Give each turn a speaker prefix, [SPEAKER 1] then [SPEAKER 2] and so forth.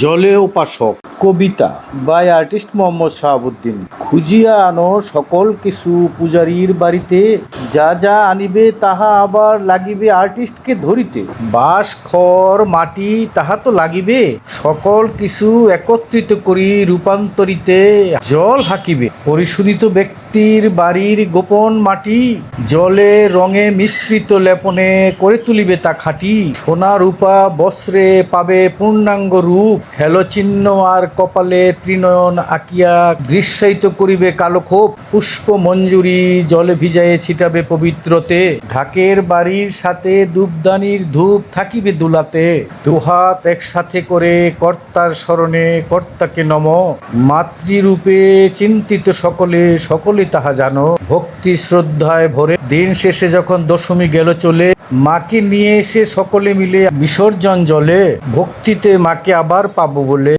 [SPEAKER 1] জলে উপাসক কবিতা by artist Mohammad Shahabuddin. খুঁজিয়া আনো সকল কিছু পূজারীর বাড়িতে, যা যা আনিবে তাহা আবার লাগিবে আর্টিস্টকে ধরিতে। বাঁশ খড় মাটি তাহা তো লাগিবে, সকল কিছু একত্রিত করি রূপান্তরিতে জল হাকিবে। পরিশোধিত ব্যক্তির বাড়ির গোপন মাটি, জলে রঙে মিশ্রিত লেপনে করে তুলিবে তা খাঁটি। সোনা রূপা বস্ত্রে পাবে পূর্ণাঙ্গ রূপ, হেলো চিহ্ন আর কপালে ত্রিনয়ন আঁকিয়া দৃশ্যায়িত করিবে কালো ক্ষোভ। পুষ্প মঞ্জুরি জলে ভিজায়ে ছিটাবে পবিত্রতে, ঢাকের বাড়ির সাথে ধূপদানির ধূপ থাকিবে দুলাতে। দুহাত একসাথে করে কর্তার স্মরণে কর্তাকে নম, মাতৃরূপে চিন্তিত সকলে সকলে তাহা জানো। ভক্তি শ্রদ্ধায় ভরে দিন শেষে যখন দশমী গেল চলে, মাকে নিয়ে এসে সকলে মিলে বিসর্জন জলে, ভক্তিতে মাকে আবার পাবো বলে।